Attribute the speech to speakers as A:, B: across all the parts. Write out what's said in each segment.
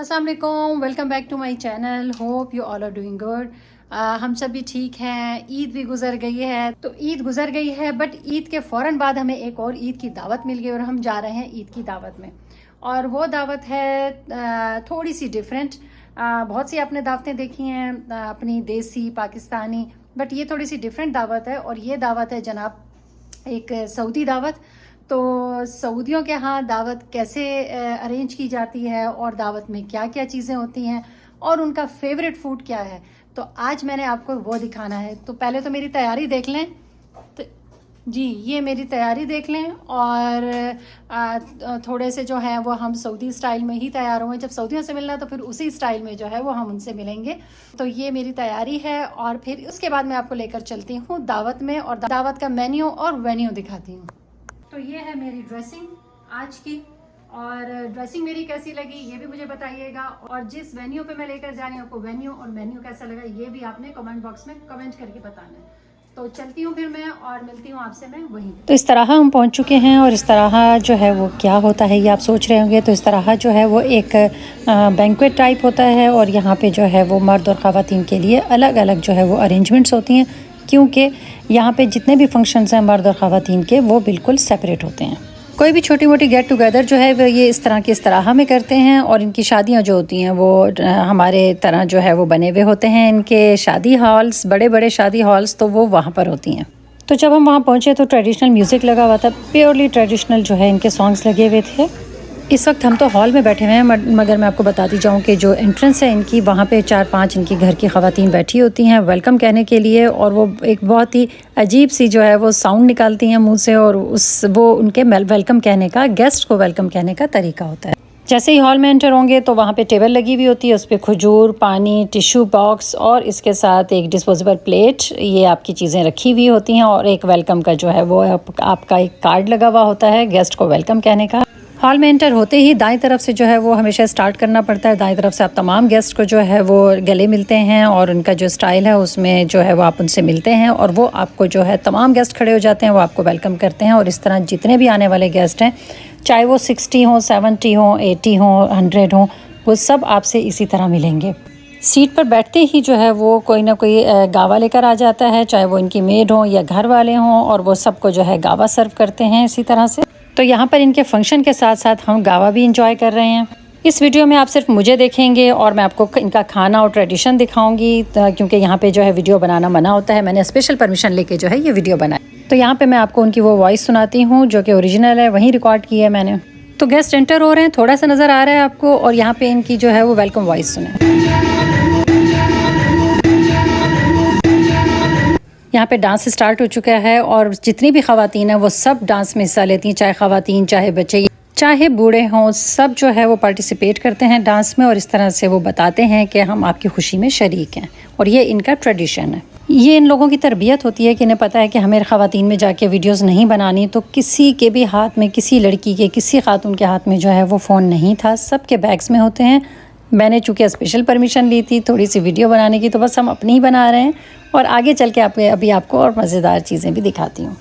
A: अस्सलाम वालेकुम, welcome back to my channel. Hope you all are doing good. हम सब भी ठीक हैं। ईद भी गुजर गई है, तो ईद गुजर गई है, बट ईद के फ़ौरन बाद हमें एक और ईद की दावत मिल गई और हम जा रहे हैं ईद की दावत में। और वो दावत है थोड़ी सी डिफरेंट। बहुत सी आपने दावतें देखी हैं अपनी देसी पाकिस्तानी, बट ये थोड़ी सी डिफरेंट दावत है। और ये दावत है जनाब एक सऊदी दावत। तो सऊदियों के यहाँ दावत कैसे अरेंज की जाती है और दावत में क्या क्या चीज़ें होती हैं और उनका फेवरेट फूड क्या है, तो आज मैंने आपको वो दिखाना है। तो पहले तो मेरी तैयारी देख लें। तो जी, ये मेरी तैयारी देख लें। और थोड़े से जो है वो हम सऊदी स्टाइल में ही तैयार हुए। जब सऊदियों से मिलना तो फिर उसी स्टाइल में जो है वो हम उनसे मिलेंगे। तो ये मेरी तैयारी है और फिर उसके बाद मैं आपको लेकर चलती हूँ दावत में और दावत का मेन्यू और वेन्यू दिखाती हूँ। तो ये है मेरी ड्रेसिंग आज की, और ड्रेसिंग मेरी कैसी लगी ये भी मुझे बताइएगा। और जिस वेन्यू पे मैं लेकर जा रही हूँ आपको वेन्यू और मेन्यू कैसा लगा ये भी आपने कमेंट बॉक्स में कमेंट करके बताना है। तो चलती हूँ फिर मैं और मिलती हूँ आपसे मैं वहीं। तो इस तरह हम पहुँच चुके हैं और इस तरह जो है वो क्या होता है ये आप सोच रहे होंगे। तो इस तरह जो है वो एक बैंक्वेट टाइप होता है और यहाँ पे जो है वो मर्द और ख़वातीन के लिए अलग अलग जो है वो अरेंजमेंट्स होती हैं, क्योंकि यहाँ पे जितने भी फंक्शंस हैं मर्द और ख़वातीन के वो बिल्कुल सेपरेट होते हैं। कोई भी छोटी मोटी गेट टुगेदर जो है वो ये इस तरह में करते हैं। और इनकी शादियाँ जो होती हैं वो हमारे तरह जो है वो बने हुए होते हैं इनके शादी हॉल्स, बड़े बड़े शादी हॉल्स, तो वो वहाँ पर होती हैं। तो जब हम वहाँ पहुँचे तो ट्रेडिशनल म्यूज़िक लगा हुआ था, प्योरली ट्रेडिशनल जो है इनके सॉन्ग्स लगे हुए थे। इस वक्त हम तो हॉल में बैठे हुए हैं, मगर मैं आपको बताती जाऊँ कि जो एंट्रेंस है इनकी, वहाँ पे 4-5 इनकी घर की ख़वातीन बैठी होती हैं वेलकम कहने के लिए। और वो एक बहुत ही अजीब सी जो है वो साउंड निकालती हैं मुंह से, और वो उनके वेलकम कहने का, गेस्ट को वेलकम कहने का तरीका होता है। जैसे ही हॉल में एंटर होंगे तो वहाँ पे टेबल लगी हुई होती है, उस पर खजूर, पानी, टिश्यू बॉक्स और इसके साथ एक डिस्पोजेबल प्लेट, ये आपकी चीज़ें रखी हुई होती हैं। और एक वेलकम का जो है वो आपका एक कार्ड लगा हुआ होता है गेस्ट को वेलकम कहने का। हॉल में एंटर होते ही दाईं तरफ से जो है वो हमेशा स्टार्ट करना पड़ता है। दाईं तरफ से आप तमाम गेस्ट को जो है वो गले मिलते हैं और उनका जो स्टाइल है उसमें जो है वो आप उनसे मिलते हैं और वो आपको जो है तमाम गेस्ट खड़े हो जाते हैं, वो आपको वेलकम करते हैं। और इस तरह जितने भी आने वाले गेस्ट हैं, चाहे वो 60 हों, 70 हों, 80 हों, 100 हों, वो सब आपसे इसी तरह मिलेंगे। सीट पर बैठते ही जो है वो कोई ना कोई गावा लेकर आ जाता है, चाहे वो इनकी मेड हों या घर वाले हों, और वो सबको जो है गावा सर्व करते हैं इसी तरह से। तो यहाँ पर इनके फंक्शन के साथ साथ हम गावा भी इंजॉय कर रहे हैं। इस वीडियो में आप सिर्फ मुझे देखेंगे और मैं आपको इनका खाना और ट्रेडिशन दिखाऊंगी, क्योंकि यहाँ पे जो है वीडियो बनाना मना होता है। मैंने स्पेशल परमिशन लेके जो है ये वीडियो बनाई। तो यहाँ पे मैं आपको उनकी वो वॉइस सुनाती हूँ जो कि ओरिजिनल है, वहीं रिकॉर्ड की है मैंने। तो गेस्ट एंटर हो रहे हैं, थोड़ा सा नज़र आ रहा है आपको, और यहाँ पे इनकी जो है वो वेलकम वॉइस सुने। यहाँ पे डांस स्टार्ट हो चुका है और जितनी भी ख़वातीन हैं वो सब डांस में हिस्सा लेती हैं, चाहे ख़वातीन, चाहे बच्चे, चाहे बूढ़े हों, सब जो है वो पार्टिसिपेट करते हैं डांस में। और इस तरह से वो बताते हैं कि हम आपकी खुशी में शरीक हैं, और ये इनका ट्रेडिशन है। ये इन लोगों की तरबियत होती है कि इन्हें पता है कि हमें ख़वातीन में जाके वीडियोस नहीं बनानी। तो किसी के भी हाथ में, किसी लड़की के, किसी खातून के हाथ में जो है वो फ़ोन नहीं था, सब के बैग्स में होते हैं। मैंने चूँकि स्पेशल परमिशन ली थी थोड़ी सी वीडियो बनाने की, तो बस हम अपनी ही बना रहे हैं और आगे चल के अभी आपको और मज़ेदार चीज़ें भी दिखाती हूँ।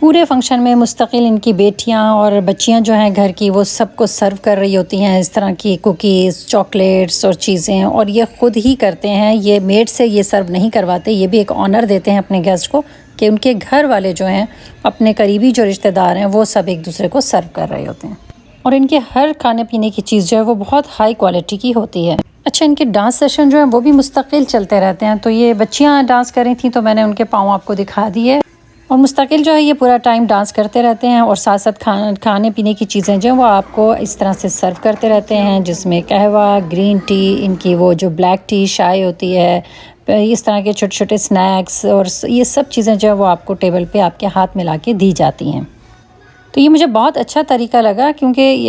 A: पूरे फंक्शन में मुस्तकिल इनकी बेटियाँ और बच्चियाँ जो हैं घर की, वो सबको सर्व कर रही होती हैं इस तरह की कुकीज़, चॉकलेट्स और चीज़ें, और ये ख़ुद ही करते हैं। ये मेड से ये सर्व नहीं करवाते, ये भी एक ऑनर देते हैं अपने गेस्ट को कि उनके घर वाले जो हैं, अपने करीबी जो रिश्तेदार हैं, वो सब एक दूसरे को सर्व कर रहे होते हैं। और इनके हर खाने पीने की चीज़ जो है वो बहुत हाई क्वालिटी की होती है। अच्छा, इनके डांस सेशन जो है वो भी मुस्तकिल चलते रहते हैं। तो ये बच्चियाँ डांस कर रही थी तो मैंने उनके पाँव आपको दिखा दिए, और मुस्तकिल जो है ये पूरा टाइम डांस करते रहते हैं। और साथ साथ खाने पीने की चीज़ें जो हैं वो आपको इस तरह से सर्व करते रहते हैं, जिसमें कहवा, ग्रीन टी, इनकी वो जो ब्लैक टी चाय होती है, इस तरह के छोटे छोटे स्नैक्स, और ये सब चीज़ें जो है वो आपको टेबल पे आपके हाथ में ला के दी जाती हैं। तो ये मुझे बहुत अच्छा तरीका लगा, क्योंकि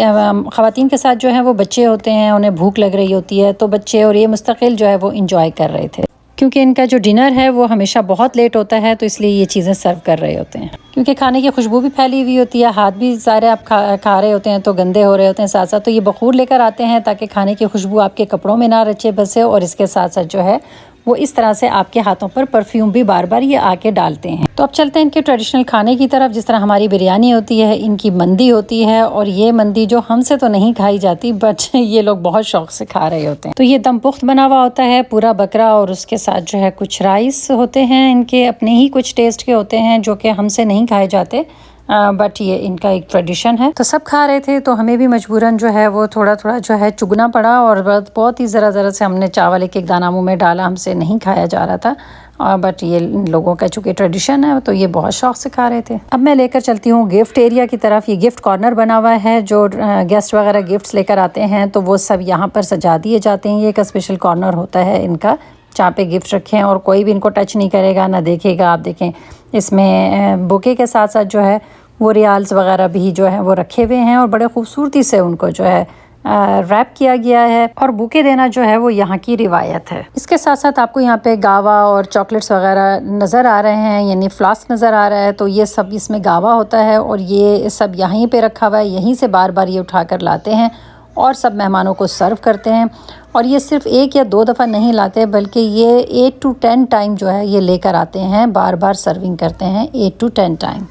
A: ख़वातीन के साथ जो है वो बच्चे होते हैं, उन्हें भूख लग रही होती है, तो बच्चे और ये मुस्तकिल जो है वो इंजॉय कर रहे थे। क्योंकि इनका जो डिनर है वो हमेशा बहुत लेट होता है, तो इसलिए ये चीज़ें सर्व कर रहे होते हैं। क्योंकि खाने की खुशबू भी फैली हुई होती है, हाथ भी सारे आप खा रहे होते हैं तो गंदे हो रहे होते हैं साथ साथ। तो ये बखूर लेकर आते हैं ताकि खाने की खुशबू आपके कपड़ों में ना रचे बसे, और इसके साथ साथ जो है वो इस तरह से आपके हाथों पर परफ्यूम भी बार बार ये आके डालते हैं। तो अब चलते हैं इनके ट्रेडिशनल खाने की तरफ। जिस तरह हमारी बिरयानी होती है, इनकी मंदी होती है, और ये मंदी जो हमसे तो नहीं खाई जाती बट ये लोग बहुत शौक से खा रहे होते हैं। तो ये दम पुख्त बना हुआ होता है पूरा बकरा, और उसके साथ जो है कुछ राइस होते हैं, इनके अपने ही कुछ टेस्ट के होते हैं जो कि हमसे नहीं खाए जाते, बट ये इनका एक ट्रेडिशन है। तो सब खा रहे थे तो हमें भी मजबूरन जो है वो थोड़ा थोड़ा जो है चुगना पड़ा, और बहुत ही ज़रा से हमने चावल एक दाना मुँह में डाला, हमसे नहीं खाया जा रहा था, बट ये लोगों का चूँकि ट्रेडिशन है तो ये बहुत शौक से खा रहे थे। अब मैं लेकर चलती हूँ गिफ्ट एरिया की तरफ। ये गिफ्ट कॉर्नर बना हुआ है, जो गेस्ट वगैरह गिफ्ट्स लेकर आते हैं तो वो सब यहाँ पर सजा दिए जाते हैं। ये एक स्पेशल कॉर्नर होता है इनका, जहाँ पे गिफ्ट रखे हैं और कोई भी इनको टच नहीं करेगा ना देखेगा। आप देखें इसमें बुके के साथ साथ जो है वो रियाल्स वगैरह भी जो है वो रखे हुए हैं, और बड़े खूबसूरती से उनको जो है रैप किया गया है, और बुके देना जो है वो यहाँ की रिवायत है। इसके साथ साथ आपको यहाँ पे गावा और चॉकलेट्स वगैरह नज़र आ रहे हैं, यानी फ्लास्क नज़र आ रहा है। तो ये सब इसमें गावा होता है, और ये सब यहीं पे रखा हुआ है, यहीं से बार बार ये उठा कर लाते हैं और सब मेहमानों को सर्व करते हैं। और ये सिर्फ 1 या 2 दफ़ा नहीं लाते, बल्कि ये 8 to 10 टाइम जो है ये लेकर आते हैं, बार बार सर्विंग करते हैं 8 to 10 टाइम।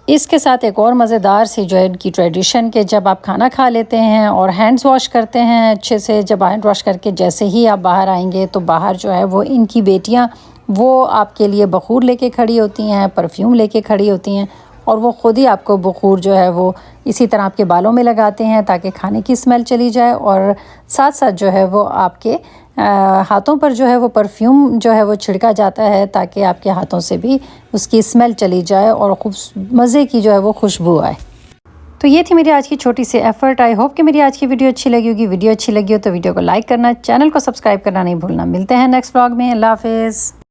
A: इसके साथ एक और मज़ेदार सी जो है इनकी ट्रेडिशन के, जब आप खाना खा लेते हैं और हैंड्स वॉश करते हैं अच्छे से, जब हैंड वॉश करके जैसे ही आप बाहर आएंगे तो बाहर जो है वो इनकी बेटियां वो आपके लिए बखूर लेके खड़ी होती हैं, परफ्यूम लेके खड़ी होती हैं, और वो ख़ुद ही आपको बखूर जो है वो इसी तरह आपके बालों में लगाते हैं ताकि खाने की स्मेल चली जाए, और साथ साथ जो है वो आपके हाथों पर जो है वो परफ्यूम जो है वो छिड़का जाता है ताकि आपके हाथों से भी उसकी स्मेल चली जाए और खूब मज़े की जो है वो खुशबू आए। तो ये थी मेरी आज की छोटी सी एफ़र्ट। आई होप कि मेरी आज की वीडियो अच्छी लगी होगी। वीडियो अच्छी लगी हो तो वीडियो को लाइक करना, चैनल को सब्सक्राइब करना नहीं भूलना। मिलते हैं नेक्स्ट व्लॉग में। अल्लाह हाफ़िज़।